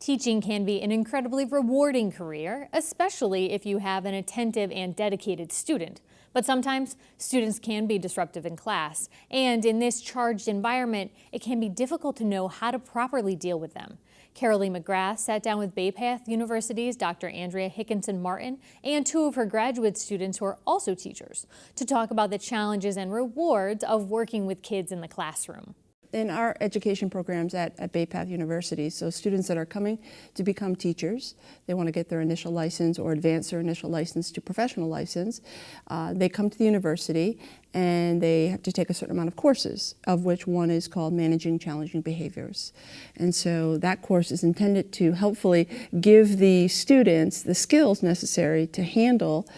Teaching can be an incredibly rewarding career, especially if you have an attentive and dedicated student. But sometimes students can be disruptive in class, and in this charged environment, it can be difficult to know how to properly deal with them. Carolee McGrath sat down with Bay Path University's Dr. Andrea Hickson-Martin and two of her graduate students who are also teachers to talk about the challenges and rewards of working with kids in the classroom. In our education programs at Bay Path University, so students that are coming to become teachers, they want to get their initial license or advance their initial license to professional license, they come to the university and they have to take a certain amount of courses, of which one is called Managing Challenging Behaviors. And so that course is intended to helpfully give the students the skills necessary to handle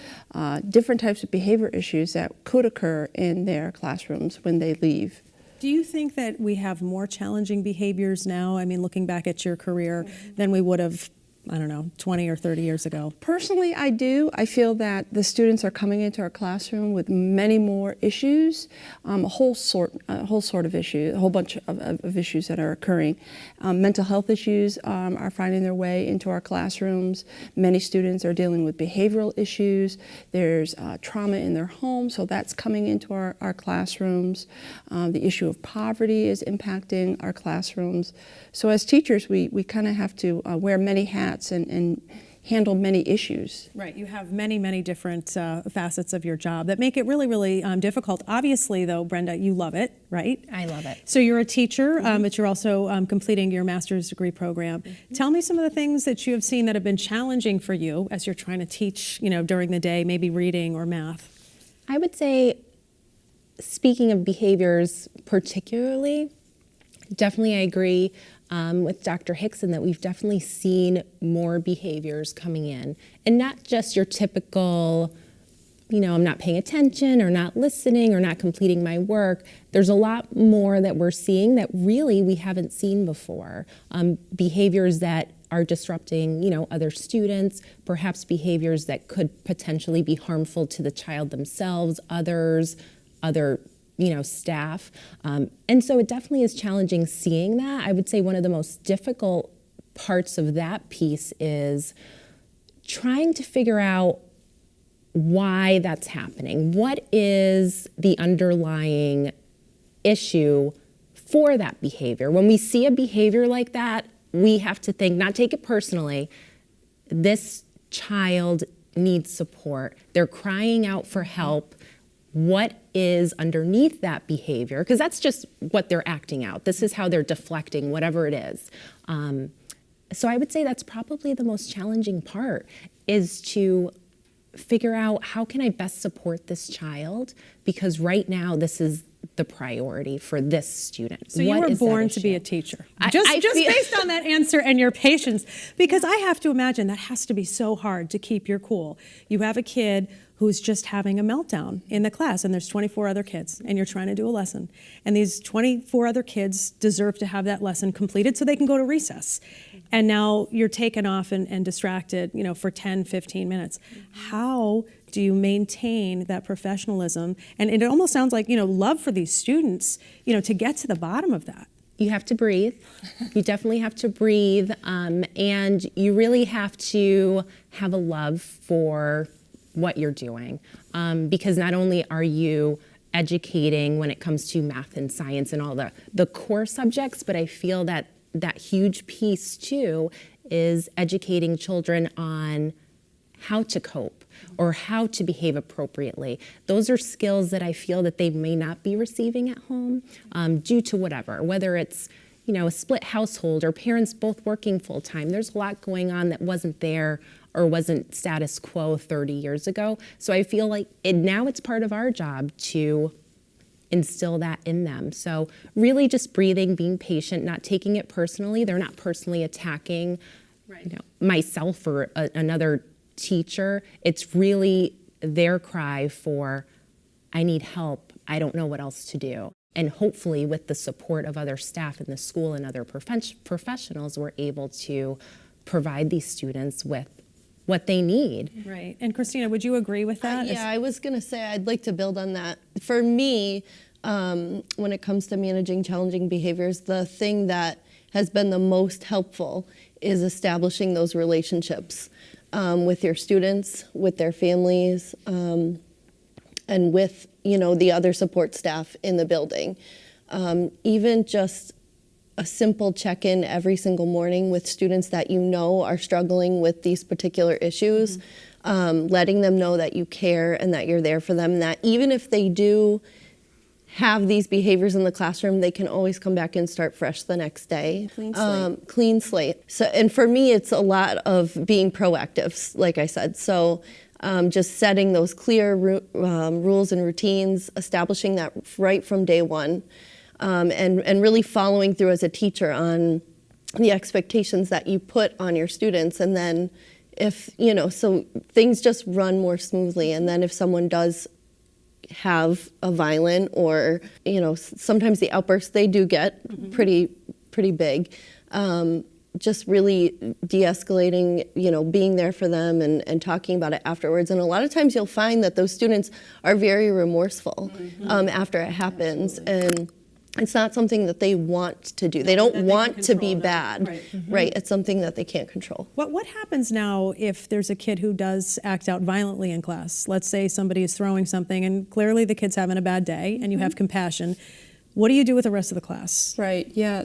different types of behavior issues that could occur in their classrooms when they leave. Do you think that we have more challenging behaviors now, I mean, looking back at your career, than we would have, I don't know, 20 or 30 years ago? Personally, I do. I feel that the students are coming into our classroom with many more issues, a whole sort of issues, a whole bunch of issues that are occurring. Mental health issues are finding their way into our classrooms. Many students are dealing with behavioral issues. There's trauma in their home, so that's coming into our classrooms. The issue of poverty is impacting our classrooms. So as teachers, we kind of have to wear many hats and handle many issues. Right, you have many, many different facets of your job that make it really, really difficult. Obviously, though, Brenda, you love it, right? I love it. So you're a teacher, but you're also completing your master's degree program. Tell me some of the things that you have seen that have been challenging for you as you're trying to teach, you know, during the day, maybe reading or math. I would say, speaking of behaviors particularly, definitely I agree with Dr. Hickson that we've definitely seen more behaviors coming in. And not just your typical, you know, I'm not paying attention or not listening or not completing my work. There's a lot more that we're seeing that really we haven't seen before. Behaviors that are disrupting, you know, other students, perhaps behaviors that could potentially be harmful to the child themselves, others, other staff. And so it definitely is challenging seeing that. I would say one of the most difficult parts of that piece is trying to figure out why that's happening. What is the underlying issue for that behavior? When we see a behavior like that, we have to think, not take it personally, this child needs support. They're crying out for help. What is underneath that behavior? Because that's just what they're acting out. This is how they're deflecting, whatever it is. So I would say that's probably the most challenging part, is to figure out how can I best support this child, because right now this is the priority for this student. So you were born to be a teacher. Just based on that answer and your patience, because I have to imagine that has to be so hard to keep your cool. You have a kid who's just having a meltdown in the class, and there's 24 other kids, and you're trying to do a lesson. And these 24 other kids deserve to have that lesson completed so they can go to recess. And now you're taken off and distracted, you know, for 10, 15 minutes. How do you maintain that professionalism? And it almost sounds like, you know, love for these students, you know, to get to the bottom of that. You have to breathe. You definitely have to breathe. And you really have to have a love for what you're doing, because not only are you educating when it comes to math and science and all the core subjects, but I feel that that huge piece too is educating children on how to cope or how to behave appropriately. Those are skills that I feel that they may not be receiving at home due to whether it's, you know, a split household or parents both working full time. There's a lot going on that wasn't there or wasn't status quo 30 years ago. So I feel like now it's part of our job to instill that in them. So really just breathing, being patient, not taking it personally. They're not personally attacking myself or another teacher. It's really their cry for, I need help. I don't know what else to do. And hopefully with the support of other staff in the school and other professionals, we're able to provide these students with what they need. Right. And Christina, would you agree with that? Yeah, I was going to say I'd like to build on that. For me, when it comes to managing challenging behaviors, the thing that has been the most helpful is establishing those relationships with your students, with their families, and with, you know, the other support staff in the building. Even just a simple check-in every single morning with students that you know are struggling with these particular issues, letting them know that you care and that you're there for them, and that even if they do have these behaviors in the classroom, they can always come back and start fresh the next day. Clean slate. Clean slate. So, and for me, it's a lot of being proactive, like I said. So just setting those clear rules and routines, establishing that right from day one, and really following through as a teacher on the expectations that you put on your students. And then if, you know, so things just run more smoothly. And then if someone does have a violent or, you know, sometimes the outbursts they do get pretty big. Just really de-escalating, you know, being there for them and talking about it afterwards. And a lot of times you'll find that those students are very remorseful after it happens. And it's not something that they want to do. They don't want to be bad, right? It's something that they can't control. What happens now if there's a kid who does act out violently in class? Let's say somebody is throwing something and clearly the kid's having a bad day and you have compassion. What do you do with the rest of the class? Right, yeah.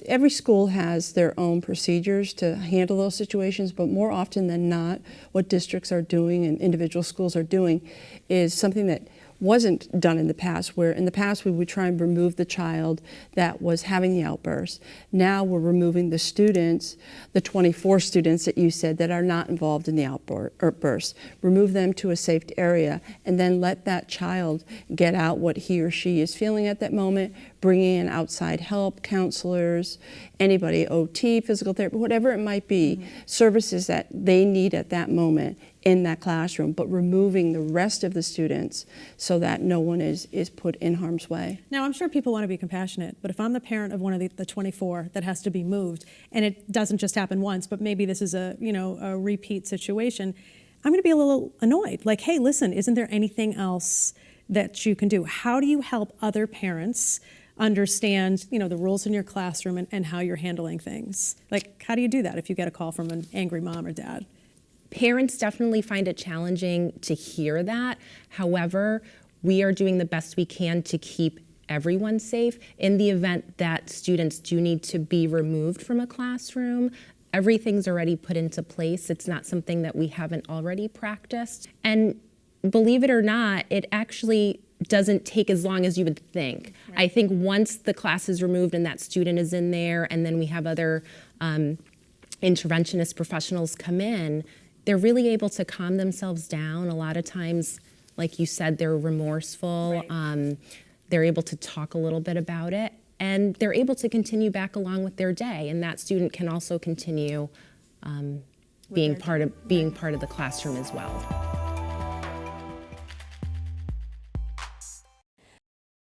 Every school has their own procedures to handle those situations, but more often than not, what districts are doing and individual schools are doing is something that wasn't done in the past, where in the past we would try and remove the child that was having the outburst. Now we're removing the students, the 24 students that you said that are not involved in the outburst. Remove them to a safe area and then let that child get out what he or she is feeling at that moment, bringing in outside help, counselors, anybody, OT, physical therapy, whatever it might be, services that they need at that moment in that classroom, but removing the rest of the students so that no one is put in harm's way. Now, I'm sure people want to be compassionate, but if I'm the parent of one of the 24 that has to be moved, and it doesn't just happen once, but maybe this is a repeat situation, I'm going to be a little annoyed. Like, hey, listen, isn't there anything else that you can do? How do you help other parents understand, the rules in your classroom and how you're handling things? Like, how do you do that if you get a call from an angry mom or dad? Parents definitely find it challenging to hear that. However, we are doing the best we can to keep everyone safe. In the event that students do need to be removed from a classroom, everything's already put into place. It's not something that we haven't already practiced. And believe it or not, it actually doesn't take as long as you would think. Right. I think once the class is removed and that student is in there, and then we have other interventionist professionals come in, they're really able to calm themselves down. A lot of times, like you said, they're remorseful. Right. They're able to talk a little bit about it, and they're able to continue back along with their day. And that student can also continue being part of the classroom as well.